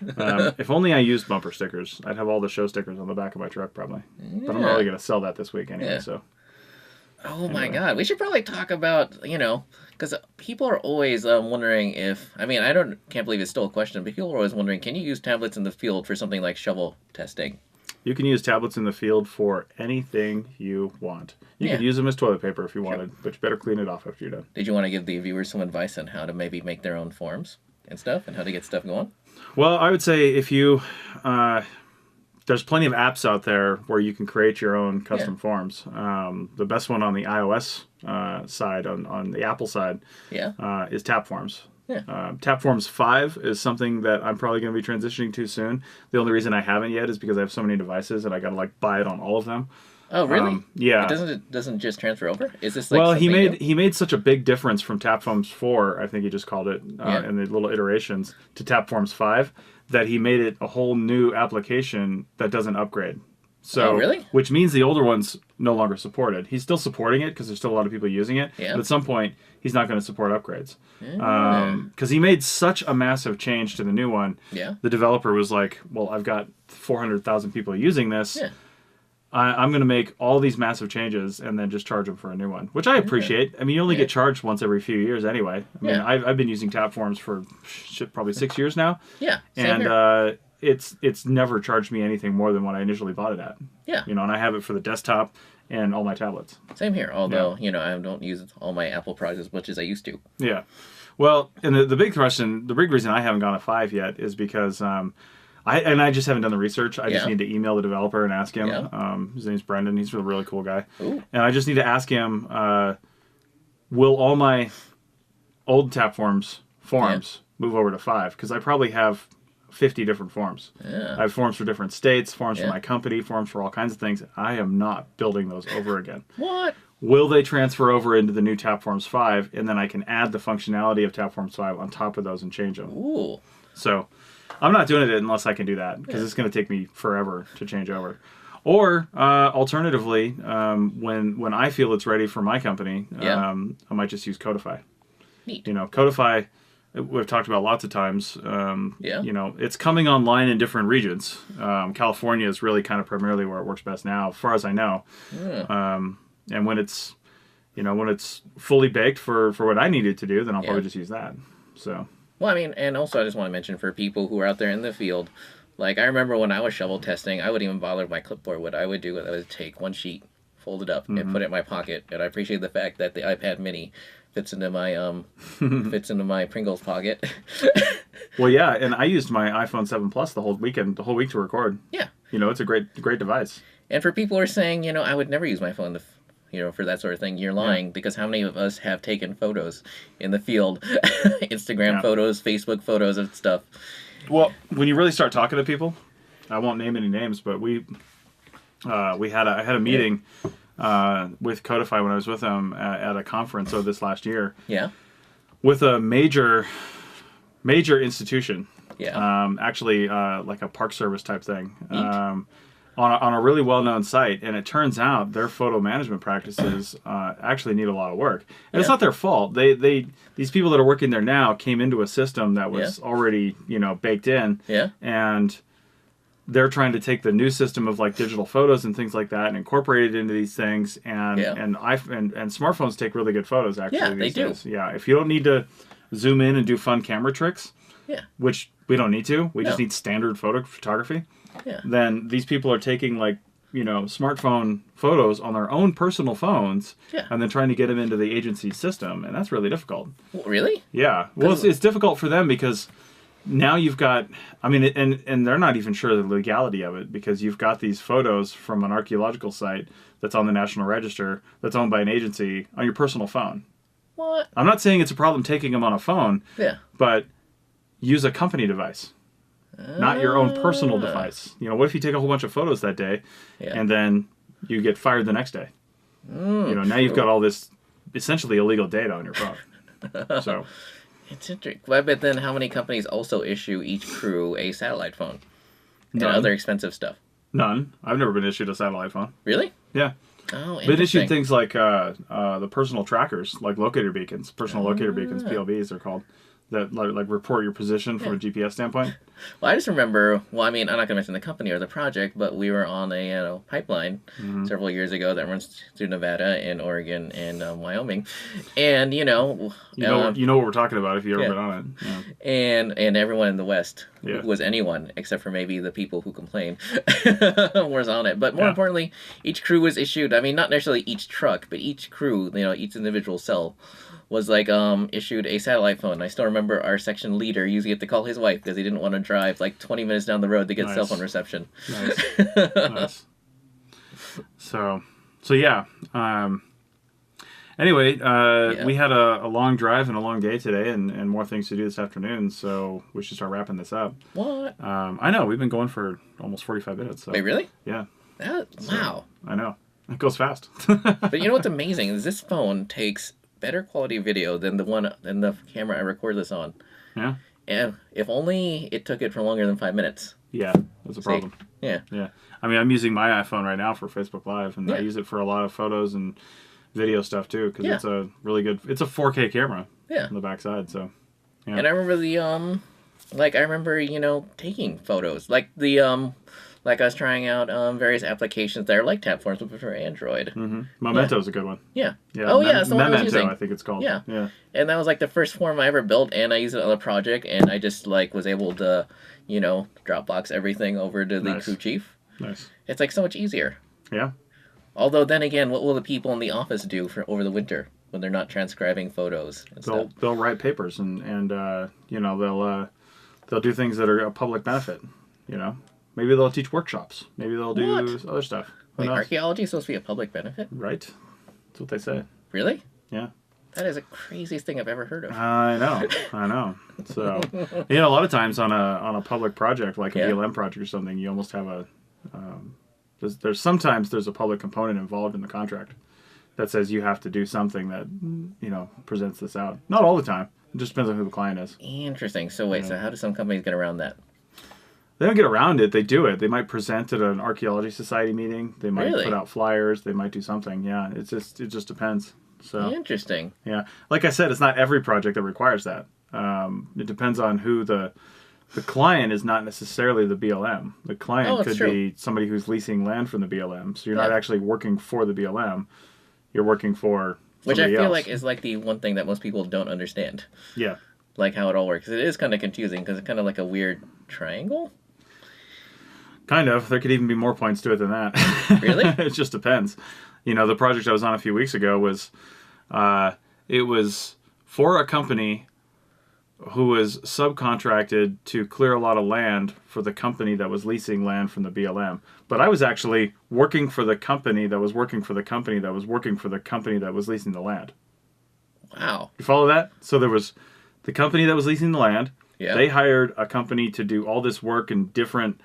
If only I used bumper stickers, I'd have all the show stickers on the back of my truck probably. But I'm not really going to sell that this week anyway, so. Oh my God, we should probably talk about, because people are always wondering if, I can't believe it's still a question, but people are always wondering, can you use tablets in the field for something like shovel testing? You can use tablets in the field for anything you want. You could use them as toilet paper if you wanted, but you better clean it off after you're done. Did you want to give the viewers some advice on how to maybe make their own forms and stuff, and how to get stuff going? Well, I would say if you... there's plenty of apps out there where you can create your own custom forms. The best one on the iOS side, on the Apple side, is Tap Forms. Yeah. Tapforms 5 is something that I'm probably going to be transitioning to soon. The only reason I haven't yet is because I have so many devices and I got to like buy it on all of them. Oh, really? Yeah. It doesn't just transfer over? Is this like Well, something new? he made such a big difference from Tapforms 4, I think he just called it, Yeah. in the little iterations, to Tapforms 5, that he made it a whole new application that doesn't upgrade. So, Oh, really? which means the older ones no longer supported. He's still supporting it because there's still a lot of people using it. Yeah. But at some point, he's not going to support upgrades. Yeah. Because he made such a massive change to the new one. Yeah. The developer was like, well, I've got 400,000 people using this. Yeah. I'm going to make all these massive changes and then just charge them for a new one, which I appreciate. I mean, you only get charged once every few years anyway. I mean, I've been using Tapforms for probably 6 years now. Yeah. Same And here. It's never charged me anything more than what I initially bought it at. Yeah. You know, and I have it for the desktop and all my tablets. Same here. Although I don't use all my Apple products as much as I used to. Yeah. Well, and the big question, the big reason I haven't gone to 5 yet is because I just haven't done the research. I just need to email the developer and ask him. Yeah. His name's Brendan. He's a really cool guy. Ooh. And I just need to ask him, will all my old Tapforms forms move over to 5? Because I probably have 50 different forms. Yeah. I have forms for different states, forms for Yeah. my company, forms for all kinds of things. I am not building those over again. What? Will they transfer over into the new Tapforms 5, and then I can add the functionality of Tapforms 5 on top of those and change them? Ooh. So I'm not doing it unless I can do that, because it's going to take me forever to change over. Or alternatively, when I feel it's ready for my company, I might just use Codify. Neat. You know, Codify, we've talked about lots of times. Yeah. You know, it's coming online in different regions. California is really kind of primarily where it works best now, as far as I know. Yeah. And when it's fully baked for what I needed to do, then I'll probably just use that. So. Well, I mean, and also I just want to mention for people who are out there in the field, like I remember when I was shovel testing, I wouldn't even bother with my clipboard. What I would do is I would take one sheet, fold it up, and put it in my pocket. And I appreciate the fact that the iPad Mini fits into my Pringles pocket. Well, yeah, and I used my iPhone 7 Plus the whole week to record. Yeah. You know, it's a great device. And for people who are saying, I would never use my phone for that sort of thing, you're lying, because how many of us have taken photos in the field? Instagram photos, Facebook photos of stuff. Well, when you really start talking to people, I won't name any names, but I had a meeting with Codify when I was with them at a conference this last year. Yeah. With a major institution. Yeah. Actually, like a park service type thing. On a really well-known site, and it turns out their photo management practices actually need a lot of work. And it's not their fault. These people that are working there now came into a system that was already baked in. Yeah. And they're trying to take the new system of like digital photos and things like that and incorporate it into these things. And and smartphones take really good photos actually. Yeah, they do. Days. Yeah, if you don't need to zoom in and do fun camera tricks, which we don't need to. We just need standard photography. Yeah. Then these people are taking smartphone photos on their own personal phones and then trying to get them into the agency system, and that's really difficult. Really? Yeah. Well, it's difficult for them because now you've got, and they're not even sure the legality of it, because you've got these photos from an archaeological site that's on the National Register that's owned by an agency on your personal phone. What? I'm not saying it's a problem taking them on a phone, but use a company device. Not your own personal device. What if you take a whole bunch of photos that day and then you get fired the next day? Now you've got all this essentially illegal data on your phone. So it's interesting. But then how many companies also issue each crew a satellite phone and None. other expensive stuff? None. I've never been issued a satellite phone. Really? Yeah. Oh, Been interesting. issued things like the personal trackers, like locator beacons, personal locator beacons, PLBs they're called, that like report your position from a GPS standpoint. Well, I just remember, I'm not going to mention the company or the project, but we were on a pipeline several years ago that runs through Nevada and Oregon and Wyoming. And, You know what we're talking about if you've ever been on it. Yeah. And everyone in the West was anyone except for maybe the people who complain was on it. But more importantly, each crew was issued, not necessarily each truck, but each crew, each individual cell was issued a satellite phone. I still remember our section leader using it to call his wife because he didn't want to drive 20 minutes down the road to get cell phone reception. Nice. Nice. So yeah. Anyway, we had a long drive and a long day today, and more things to do this afternoon. So we should start wrapping this up. What? I know we've been going for almost 45 minutes. So. Wait, really? Yeah. Wow. I know. It goes fast. But you know what's amazing is this phone takes better quality video than the camera I record this on. Yeah. And if only it took it for longer than 5 minutes. Yeah, that's a problem. Yeah. Yeah. I mean, I'm using my iPhone right now for Facebook Live, and I use it for a lot of photos and video stuff too, because it's a really good. It's a 4K camera. Yeah. On the backside, so. Yeah. And I remember taking photos, like like I was trying out various applications that are like Tapforms, but for Android. Mm-hmm. Memento's a good one. Yeah. Yeah. Oh, yeah, that's the one I was Memento, using. I think it's called. Yeah. Yeah. And that was like the first form I ever built, and I used it on a project, and I just like was able to, Dropbox everything over to the crew chief. Nice. It's like so much easier. Yeah. Although then again, what will the people in the office do for over the winter when they're not transcribing photos and stuff? They'll write papers and they'll do things that are a public benefit. Maybe they'll teach workshops. Maybe they'll do other stuff. Wait, archaeology is supposed to be a public benefit? Right. That's what they say. Really? Yeah. That is the craziest thing I've ever heard of. I know. So, a lot of times on a public project like a BLM project or something, you almost have a sometimes there's a public component involved in the contract that says you have to do something that presents this out. Not all the time. It just depends on who the client is. Interesting. So wait, so how do some companies get around that? They don't get around it. They do it. They might present at an archaeology society meeting. They might put out flyers. They might do something. Yeah, it just depends. So interesting. Yeah, like I said, it's not every project that requires that. It depends on who the client is. Not necessarily the BLM. The client could be somebody who's leasing land from the BLM. So you're not actually working for the BLM. You're working for which I feel else. like is like the one thing that most people don't understand. Yeah, like how it all works. It is kind of confusing because it's kind of like a weird triangle. Kind of. There could even be more points to it than that. Really? It just depends. The project I was on a few weeks ago was, it was for a company who was subcontracted to clear a lot of land for the company that was leasing land from the BLM. But I was actually working for the company that was working for the company that was working for the company that was leasing the land. Wow. You follow that? So there was the company that was leasing the land. Yeah. They hired a company to do all this work in different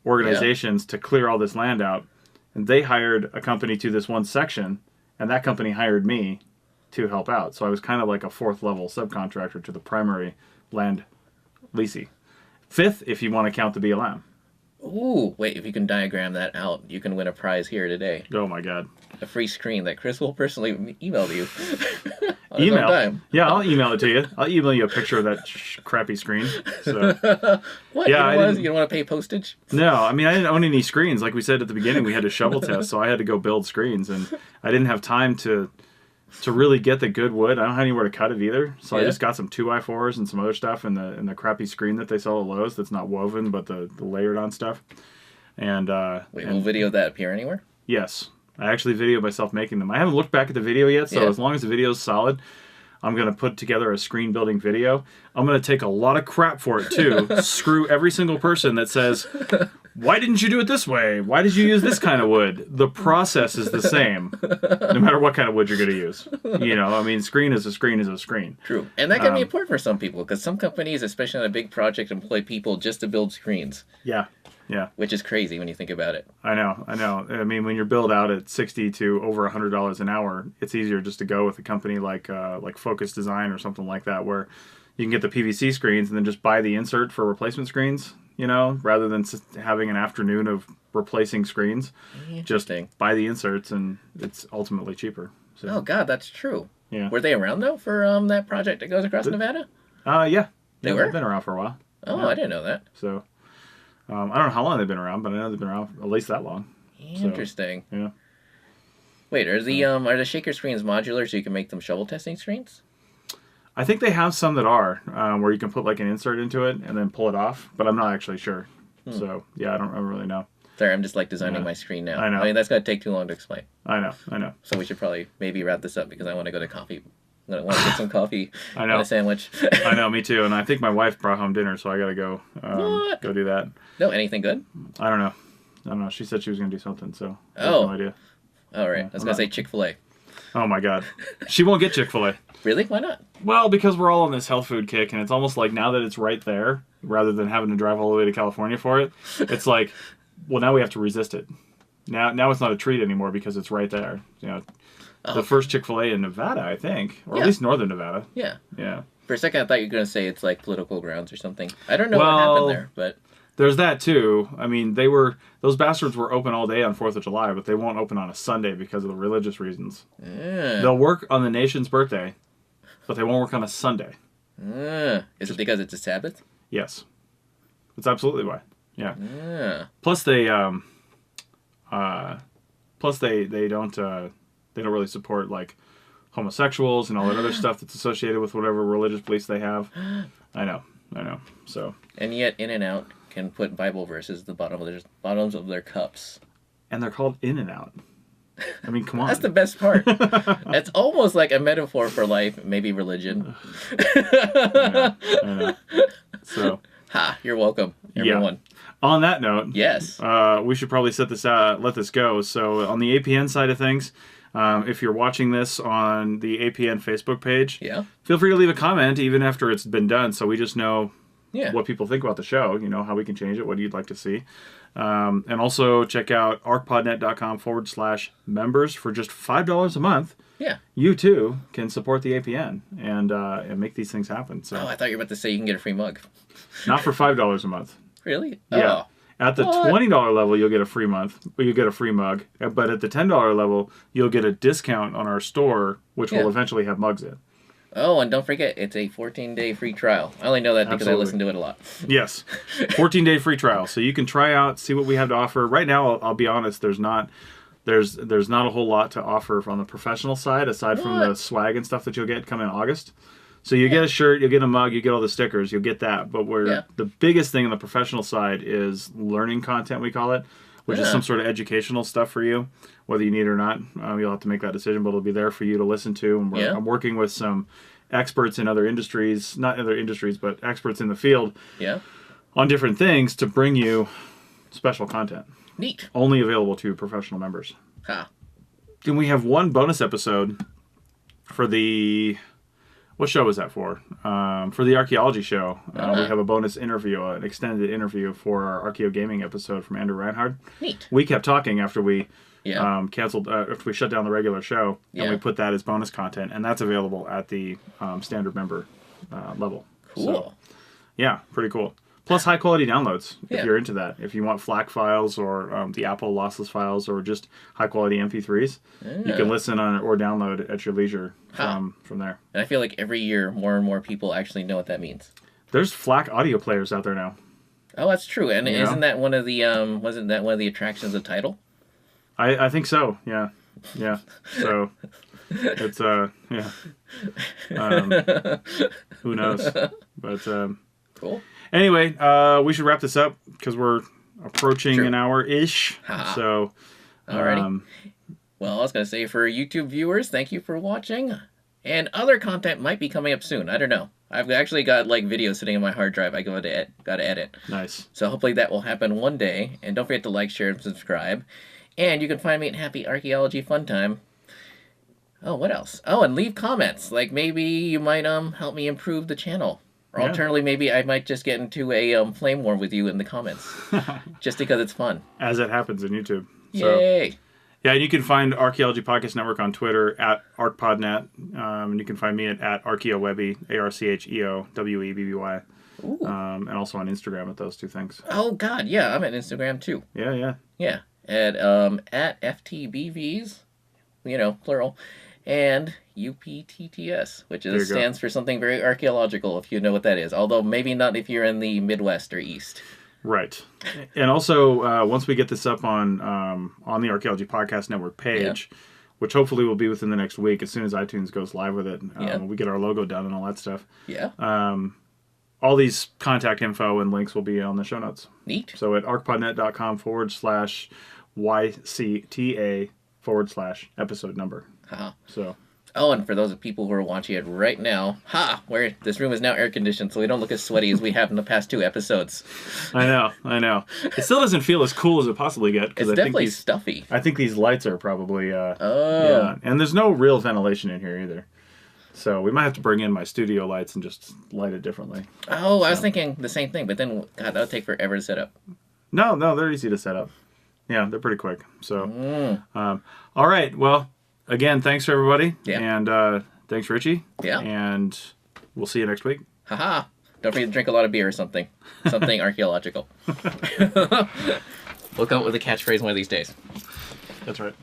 organizations to clear all this land out. And they hired a company to this one section, and that company hired me to help out. So I was kind of like a fourth level subcontractor to the primary land leasee. Fifth, if you want to count the BLM. Ooh, wait, if you can diagram that out, you can win a prize here today. Oh my God. A free screen that Chris will personally email to you. Email? Yeah, I'll email it to you. I'll email you a picture of that crappy screen. So. What? Yeah, you don't want to pay postage? No, I mean, I didn't own any screens. Like we said at the beginning, we had a shovel test, so I had to go build screens, and I didn't have time to really get the good wood. I don't have anywhere to cut it either, so I just got some 2x4s and some other stuff in the crappy screen that they sell at Lowe's that's not woven, but the layered on stuff. And wait, will video that appear anywhere? Yes. I actually videoed myself making them. I haven't looked back at the video yet, so as long as the video is solid, I'm going to put together a screen building video. I'm going to take a lot of crap for it, too. Screw every single person that says, why didn't you do it this way? Why did you use this kind of wood? The process is the same, no matter what kind of wood you're going to use. I mean, screen is a screen is a screen. True. And that can be important for some people, because some companies, especially on a big project, employ people just to build screens. Yeah. Yeah. Which is crazy when you think about it. I know. I mean, when you're billed out at $60 to over $100 an hour, it's easier just to go with a company like Focus Design or something like that, where you can get the PVC screens and then just buy the insert for replacement screens, rather than having an afternoon of replacing screens. Just buy the inserts, and it's ultimately cheaper. So. Oh, God, that's true. Yeah. Were they around, though, for that project that goes across Nevada? Yeah. They were? They've been around for a while. Oh, yeah. I didn't know that. So... I don't know how long they've been around, but I know they've been around at least that long. Interesting. So, yeah. Wait, are the shaker screens modular so you can make them shovel testing screens? I think they have some that are, where you can put like an insert into it and then pull it off, but I'm not actually sure. So, yeah, I don't really know. Sorry, I'm just like designing my screen now. I know. I mean, that's going to take too long to explain. I know. So we should probably maybe wrap this up because I want to go to coffee. I want to get some coffee and a sandwich. I know, me too. And I think my wife brought home dinner, so I got to go go do that. No, anything good? I don't know. She said she was going to do something, so I have no idea. All right. I was going to say Chick-fil-A. Oh my God. She won't get Chick-fil-A. Really? Why not? Well, because we're all on this health food kick, and it's almost like now that it's right there, rather than having to drive all the way to California for it, it's like, well, now we have to resist it. Now it's not a treat anymore because it's right there. You know, the first Chick-fil-A in Nevada, I think, or at least northern Nevada. Yeah. Yeah. For a second, I thought you were going to say it's like political grounds or something. I don't know what Well, happened there, but there's that too. I mean, those bastards were open all day on 4th of July, but they won't open on a Sunday because of the religious reasons. They'll work on the nation's birthday, but they won't work on a Sunday. Is it because it's a Sabbath? Yes. That's absolutely why. Yeah. Plus they don't really support like homosexuals and all that other stuff that's associated with whatever religious beliefs they have. I know. So. And yet, In-N-Out can put Bible verses at the bottoms of their cups. And they're called In-N-Out. I mean, come on. That's the best part. It's almost like a metaphor for life, maybe religion. I know. So. You're welcome, everyone. Yeah. On that note, yes, we should probably let this go. So on the APN side of things, if you're watching this on the APN Facebook page, feel free to leave a comment even after it's been done, so we just know what people think about the show. You know how we can change it, what you'd like to see, and also check out arcpodnet.com/members for just $5 a month. Yeah, you too can support the APN and make these things happen. So I thought you were about to say you can get a free mug. Not for $5 a month. Really? Yeah. At the $20 level, you'll get a free month, or you get a free mug. But at the $10 level, you'll get a discount on our store, which will eventually have mugs in. Oh, and don't forget, it's a 14-day free trial. I only know that because I listen to it a lot. Yes, 14-day free trial. So you can try out, see what we have to offer. Right now, I'll be honest, there's not a whole lot to offer on the professional side, aside from the swag and stuff that you'll get come in August. So you get a shirt, you'll get a mug, you get all the stickers, you'll get that. But the biggest thing on the professional side is learning content, we call it, which is some sort of educational stuff for you, whether you need it or not. You'll have to make that decision, but it'll be there for you to listen to. And I'm working with some experts in other industries, not other industries, but experts in the field on different things to bring you special content. Neat. Only available to professional members. And we have one bonus episode for the... What show was that for? For the Archaeology show. We have a bonus interview, an extended interview for our Archeo Gaming episode from Andrew Reinhard. Neat. We kept talking after we canceled, after we shut down the regular show, and we put that as bonus content, and that's available at the standard member level. Cool. So, yeah, pretty cool. Plus high-quality downloads, if you're into that. If you want FLAC files or the Apple lossless files or just high-quality MP3s, you can listen on or download at your leisure from there. And I feel like every year more and more people actually know what that means. There's FLAC audio players out there now. Oh, that's true. And isn't that one of the wasn't that one of the attractions of Tidal? I think so. Yeah. So it's who knows? But cool. Anyway, we should wrap this up because we're approaching an hour-ish. So, alrighty. Well, I was going to say, for YouTube viewers, thank you for watching. And other content might be coming up soon. I don't know. I've actually got videos sitting in my hard drive I got to edit. Nice. So hopefully that will happen one day. And don't forget to like, share, and subscribe. And you can find me at Happy Archaeology Fun Time. Oh, what else? Oh, and leave comments. Maybe you might help me improve the channel. Or alternatively, maybe I might just get into a flame war with you in the comments. Just because it's fun. As it happens in YouTube. Yay! So, yeah, and you can find Archaeology Podcast Network on Twitter at ArcPodNet. And you can find me at ArcheoWebby, ArcheoWebby. And also on Instagram at those two things. Oh, God, yeah, I'm at Instagram too. Yeah. At ftbvs, plural. And UPTTS, which stands for something very archaeological, if you know what that is. Although maybe not if you're in the Midwest or East. Right. And also, once we get this up on the Archaeology Podcast Network page, which hopefully will be within the next week, as soon as iTunes goes live with it, we get our logo done and all that stuff. Yeah. All these contact info and links will be on the show notes. Neat. So at arcpodnet.com/YCTA/episode number. So Oh, and for those people who are watching it right now, where this room is now air conditioned, so we don't look as sweaty as we have in the past 2 episodes. I know. It still doesn't feel as cool as it possibly get. It's definitely stuffy. I think these lights are probably. Oh. Yeah, and there's no real ventilation in here either. So we might have to bring in my studio lights and just light it differently. Oh, I was thinking the same thing, but then, God, that would take forever to set up. No, they're easy to set up. Yeah, they're pretty quick. So, all right. Well, again, thanks for everybody. Yeah. And thanks, Richie. Yeah. And we'll see you next week. Haha. Don't forget to drink a lot of beer or something. Something archaeological. We'll come up with a catchphrase one of these days. That's right.